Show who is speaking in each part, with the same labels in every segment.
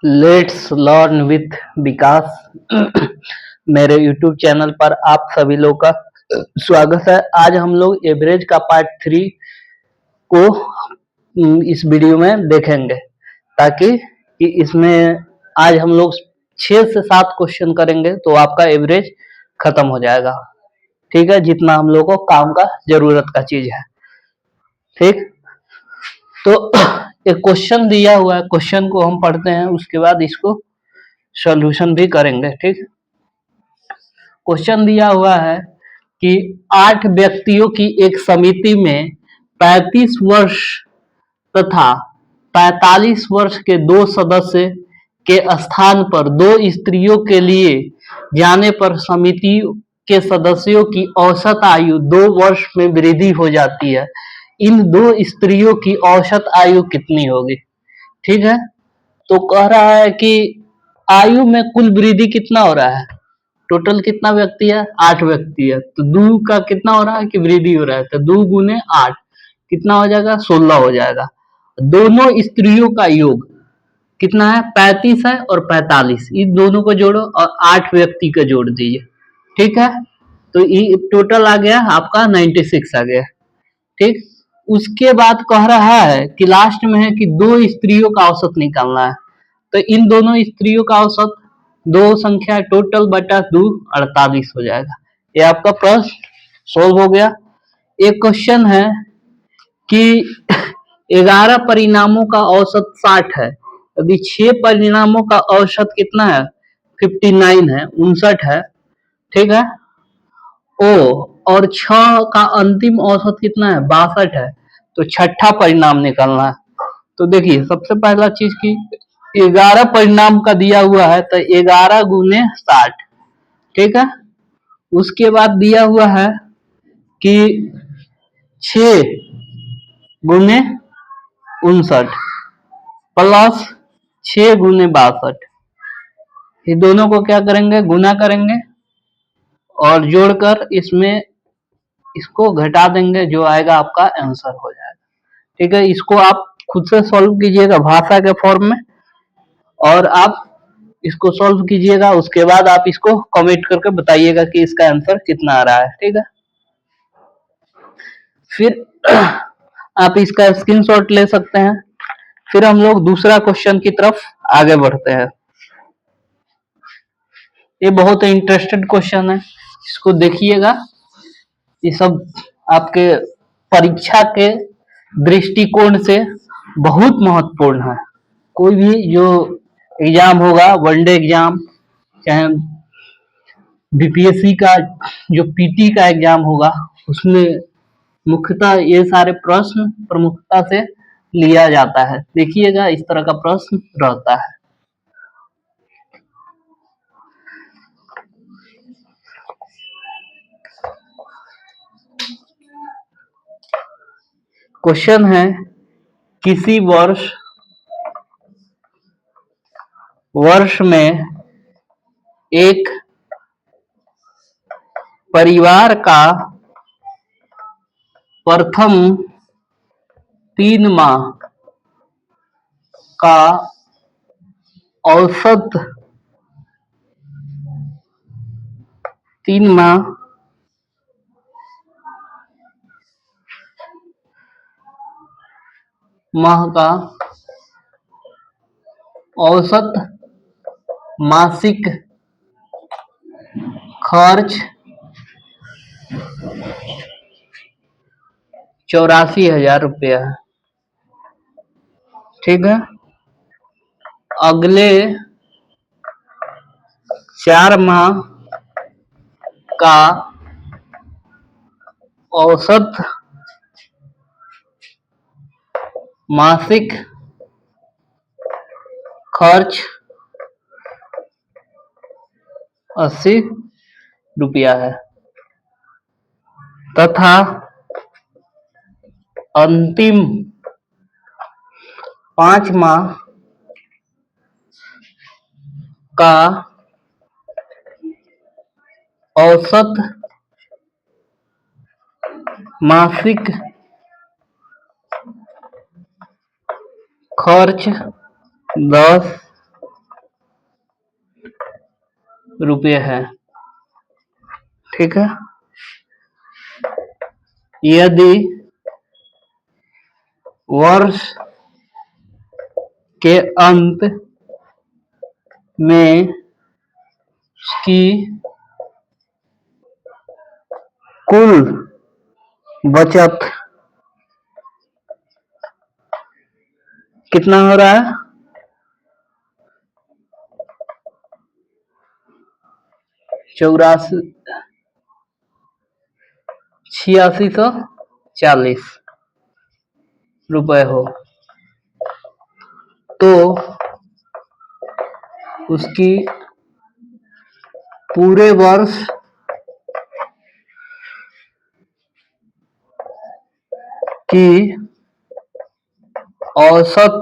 Speaker 1: Let's learn with विकास मेरे YouTube channel पर आप सभी लोग का स्वागत है। आज हम लोग एवरेज का पार्ट 3 को इस वीडियो में देखेंगे, ताकि कि इसमें आज हम लोग 6 से 7 क्वेश्चन करेंगे तो आपका एवरेज खत्म हो जाएगा। ठीक है, जितना हम लोग को काम का जरूरत का चीज है। ठीक, तो एक क्वेश्चन दिया हुआ है, क्वेश्चन को हम पढ़ते हैं, उसके बाद इसको सॉल्यूशन भी करेंगे। ठीक, क्वेश्चन दिया हुआ है कि 8 व्यक्तियों की एक समिति में 35 वर्ष तथा 45 वर्ष के 2 सदस्य के स्थान पर 2 स्त्रियों के लिए जाने पर समिति के सदस्यों की औसत आयु 2 वर्ष में वृद्धि हो जाती है। इन 2 स्त्रियों की औसत आयु कितनी होगी? ठीक है, तो कह रहा है कि आयु में कुल वृद्धि कितना हो रहा है। टोटल कितना व्यक्ति है? 8 व्यक्ति है, तो 2 का कितना हो रहा है कि वृद्धि हो रहा है, तो 2 गुने 8 कितना हो जाएगा? 16 हो जाएगा। दोनों स्त्रियों का योग कितना है? 35 है और 45, इन दोनों को जोड़ो और 8 व्यक्ति का जोड़ दीजिए। ठीक है, तो ये टोटल आ गया आपका 96 आ गया। ठीक, उसके बाद कह रहा है कि लास्ट में है कि 2 स्त्रियों का औसत निकालना है, तो इन दोनों स्त्रियों का औसत 2 संख्या टोटल बटा 2 48 हो जाएगा। ये आपका प्रश्न सोल्व हो गया। एक क्वेश्चन है कि 11 परिणामों का औसत 60 है, यदि 6 परिणामों का औसत कितना है? 59 है, 59 है। ठीक है, ओ और 6 का अंतिम औसत कितना है? 62 है, तो छठा परिणाम निकालना है। तो देखिए, सबसे पहला चीज की 11 परिणाम का दिया हुआ है, तो 11 गुने 60। ठीक है, उसके बाद दिया हुआ है कि 6 गुने 59 प्लस 6 गुने 62, ये दोनों को क्या करेंगे? गुना करेंगे और जोड़कर इसमें इसको घटा देंगे, जो आएगा आपका आंसर हो जाएगा। ठीक है, इसको आप खुद से सॉल्व कीजिएगा भाषा के फॉर्म में, और आप इसको सॉल्व कीजिएगा, उसके बाद आप इसको कमेंट करके बताइएगा कि इसका आंसर कितना आ रहा है। ठीक है, फिर आप इसका स्क्रीनशॉट ले सकते हैं। फिर हम लोग दूसरा क्वेश्चन की तरफ आगे बढ़ते हैं। ये बहुत इंटरेस्टेड क्वेश्चन है, इसको देखिएगा। ये सब आपके परीक्षा के दृष्टिकोण से बहुत महत्वपूर्ण है। कोई भी जो एग्जाम होगा, वनडे एग्जाम, चाहे बीपीएससी का जो पीटी का एग्जाम होगा, उसमें मुख्यतः ये सारे प्रश्न प्रमुखता से लिया जाता है। देखिएगा, इस तरह का प्रश्न रहता है। क्वेश्चन है, किसी वर्ष में एक परिवार का प्रथम 3 माह का औसत 3 माह का औसत मासिक खर्च 84,000 रुपया है। ठीक है, अगले 4 माह का औसत मासिक खर्च 80 रुपया है, तथा अंतिम 5 माह का औसत मासिक खर्च 10 रुपये है। ठीक है। यदि वर्ष के अंत में उसकी कुल बचत कितना हो रहा है? 8640 रुपए हो, तो उसकी पूरे वर्ष की औसत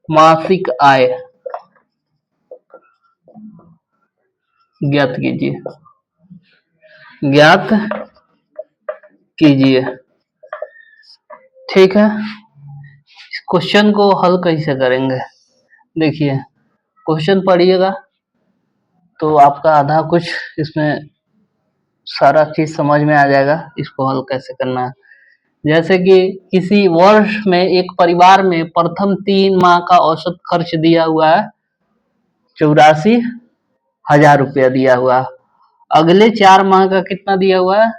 Speaker 1: मासिक आय ज्ञात कीजिए। ठीक है। इस क्वेश्चन को हल कैसे करेंगे? देखिए, क्वेश्चन पढ़िएगा तो आपका आधा कुछ इसमें सारा चीज समझ में आ जाएगा, इसको हल कैसे करना है। जैसे कि किसी वर्ष में एक परिवार में प्रथम 3 माह का औसत खर्च दिया हुआ है 84,000 रुपया दिया हुआ है। अगले 4 माह का कितना दिया हुआ है?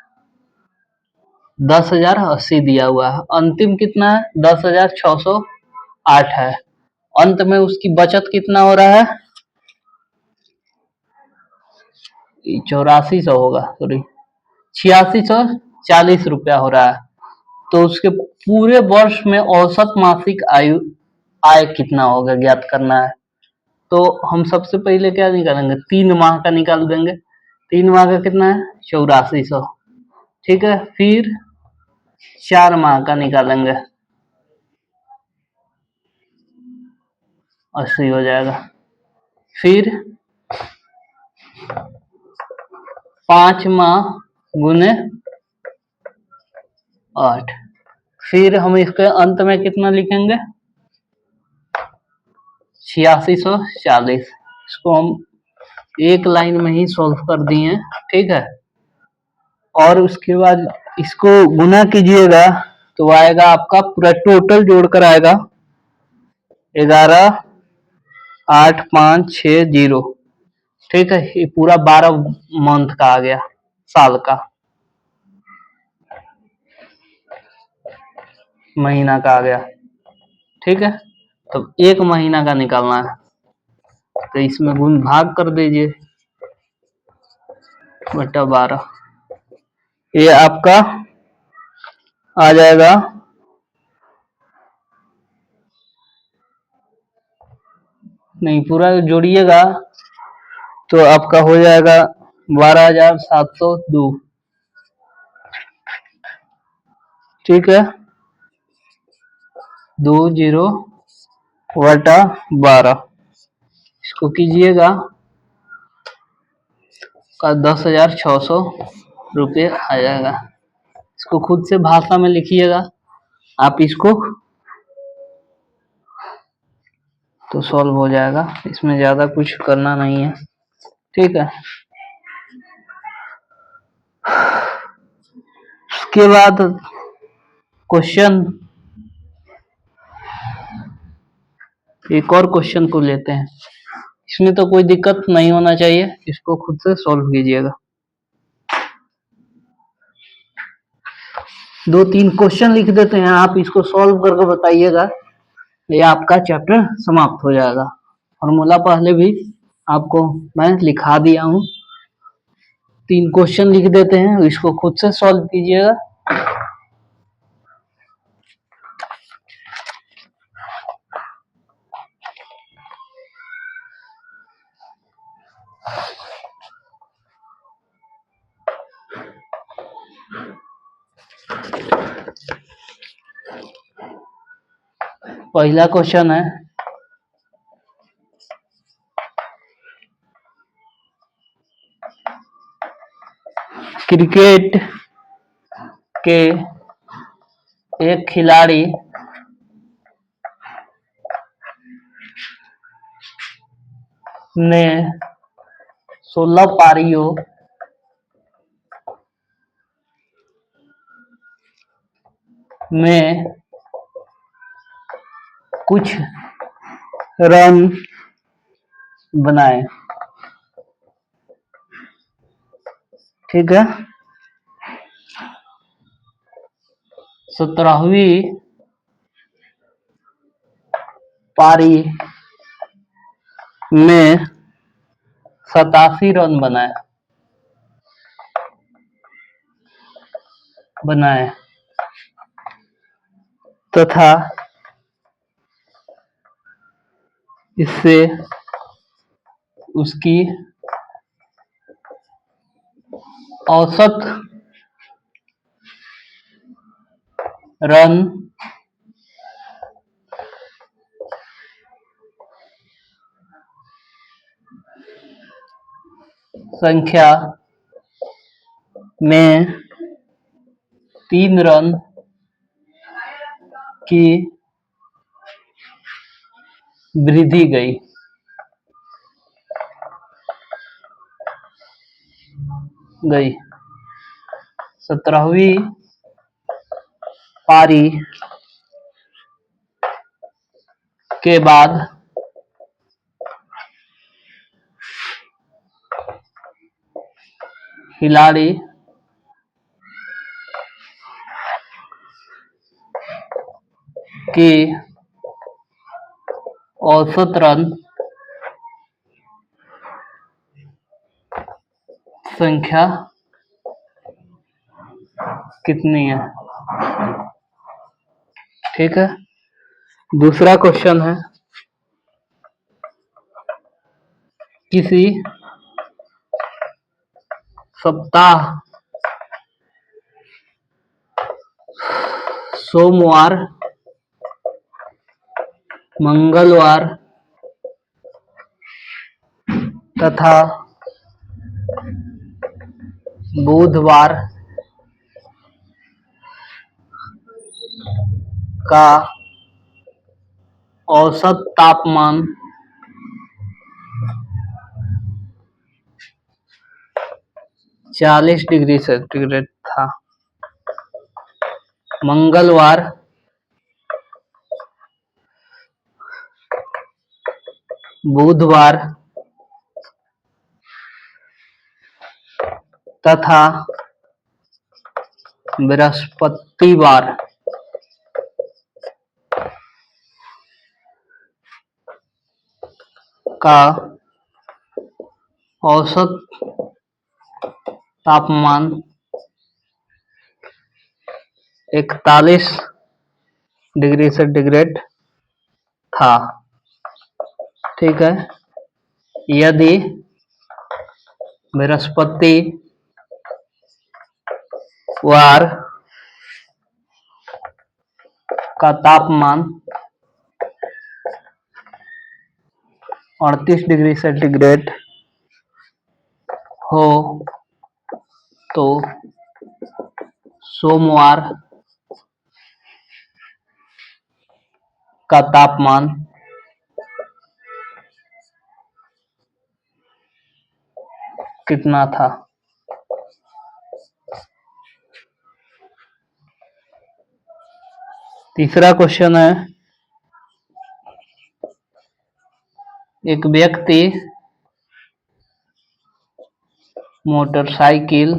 Speaker 1: 10,080 दिया हुआ है। अंतिम कितना है? 10,608 है। अंत में उसकी बचत कितना हो रहा है? 8400 होगा, सॉरी 8640 रुपया हो रहा है। तो उसके पूरे वर्ष में औसत मासिक आय कितना होगा ज्ञात करना है। तो हम सबसे पहले क्या निकालेंगे? 3 माह का निकाल देंगे। 3 माह का कितना है? 8400। ठीक है। फिर 4 माह का निकालेंगे, 80 हो जाएगा। फिर 5 माह गुने 8। फिर हम इसके अंत में कितना लिखेंगे? 8640। इसको हम एक लाइन में ही सॉल्व कर दिए। ठीक है। और उसके बाद इसको गुना कीजिएगा तो आएगा आपका पूरा टोटल जोड़कर आएगा 11,8560। ठीक है। ये पूरा 12 मंथ का आ गया, साल का, महीना का आ गया। ठीक है। तो 1 महीना का निकालना है तो इसमें गुण भाग कर दीजिए बटा 12। ये आपका आ जाएगा नहीं, पूरा जोड़िएगा तो आपका हो जाएगा 12,702। ठीक है। 20/12 इसको कीजिएगा का 10,600 रुपये आ जाएगा। इसको खुद से भाषा में लिखिएगा आप इसको, तो सॉल्व हो जाएगा। इसमें ज्यादा कुछ करना नहीं है। ठीक है। उसके बाद क्वेश्चन, एक और क्वेश्चन को लेते हैं। इसमें तो कोई दिक्कत नहीं होना चाहिए, इसको खुद से सॉल्व कीजिएगा। 2-3 क्वेश्चन लिख देते हैं, आप इसको सॉल्व करके बताइएगा। ये आपका चैप्टर समाप्त हो जाएगा। फॉर्मूला पहले भी आपको मैं लिखा दिया हूं। 3 क्वेश्चन लिख देते हैं, इसको खुद से सॉल्व कीजिएगा। पहला क्वेश्चन है, क्रिकेट के एक खिलाड़ी ने 16 पारियों में कुछ रन बनाए। ठीक है। 17वीं पारी में 87 रन बनाए तथा इससे उसकी औसत रन संख्या में 3 रन की वृद्धि गई। 17वीं पारी के बाद खिलाड़ी की औसत रन संख्या कितनी है? ठीक है। दूसरा क्वेश्चन है, किसी सप्ताह सोमवार, मंगलवार तथा बुधवार का औसत तापमान 40 डिग्री सेंटीग्रेड था। मंगलवार, बुधवार तथा बृहस्पतिवार का औसत तापमान 41 डिग्री सेंटीग्रेड था। ठीक है। यदि बृहस्पतिवार का तापमान 38 डिग्री सेंटीग्रेड हो तो सोमवार का तापमान कितना था? तीसरा क्वेश्चन है, एक व्यक्ति मोटरसाइकिल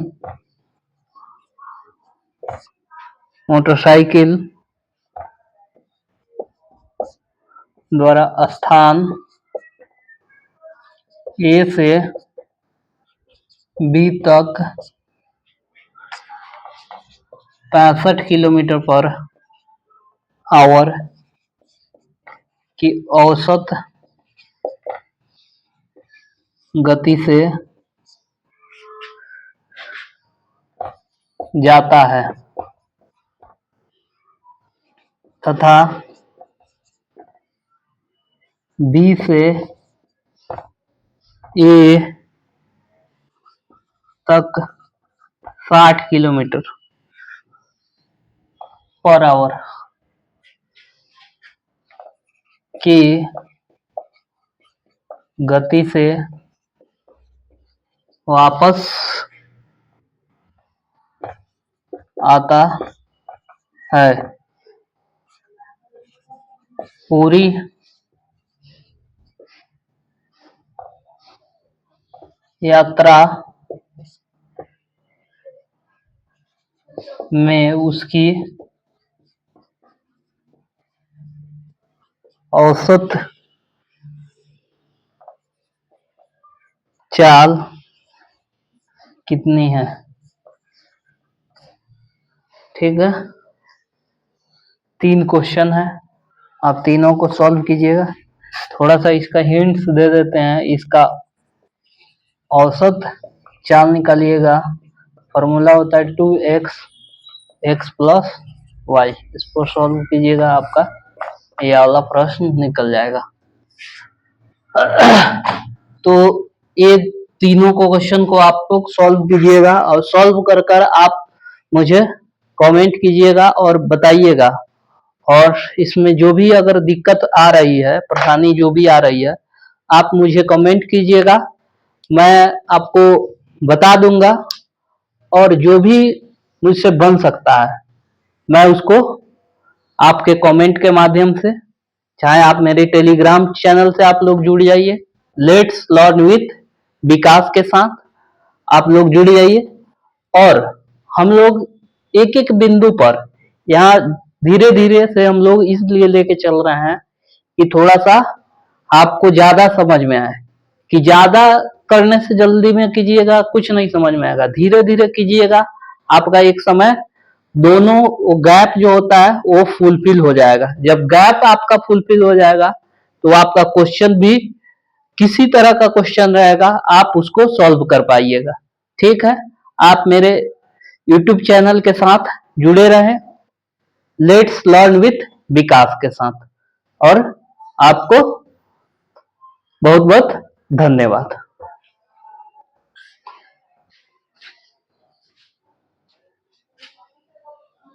Speaker 1: द्वारा स्थान ए से बी तक 65 किलोमीटर पर आवर की औसत गति से जाता है तथा बी से ए तक 60 किलोमीटर पर आवर की गति से वापस आता है। पूरी यात्रा में उसकी औसत चाल कितनी है। ठीक है, 3 क्वेश्चन है, आप तीनों को सॉल्व कीजिएगा। थोड़ा सा इसका हिंट्स दे देते हैं। इसका औसत चाल निकालिएगा, फॉर्मूला होता है 2x x प्लस वाई। इसको सॉल्व कीजिएगा, आपका ये वाला प्रश्न निकल जाएगा। तो ये तीनों क्वेश्चन को आप लोग सॉल्व कीजिएगा और सॉल्व कर कर आप मुझे कमेंट कीजिएगा और बताइएगा। और इसमें जो भी अगर दिक्कत आ रही है, परेशानी जो भी आ रही है, आप मुझे कमेंट कीजिएगा, मैं आपको बता दूंगा। और जो भी मुझसे बन सकता है मैं उसको आपके कमेंट के माध्यम से, चाहे आप मेरे टेलीग्राम चैनल से आप लोग जुड़ जाइए, लेट्स लर्न विथ विकास के साथ आप लोग जुड़ जाइए। और हम लोग एक एक बिंदु पर यहाँ धीरे धीरे से हम लोग इसलिए लेके चल रहे हैं कि थोड़ा सा आपको ज्यादा समझ में आए। कि ज्यादा करने से जल्दी में कीजिएगा कुछ नहीं समझ में आएगा, धीरे धीरे कीजिएगा, आपका एक समय दोनों गैप जो होता है वो फुलफिल हो जाएगा। जब गैप आपका फुलफिल हो जाएगा तो आपका क्वेश्चन भी किसी तरह का क्वेश्चन रहेगा, आप उसको सॉल्व कर पाइएगा। ठीक है, आप मेरे YouTube चैनल के साथ जुड़े रहें, लेट्स लर्न विथ विकास के साथ। और आपको बहुत बहुत धन्यवाद।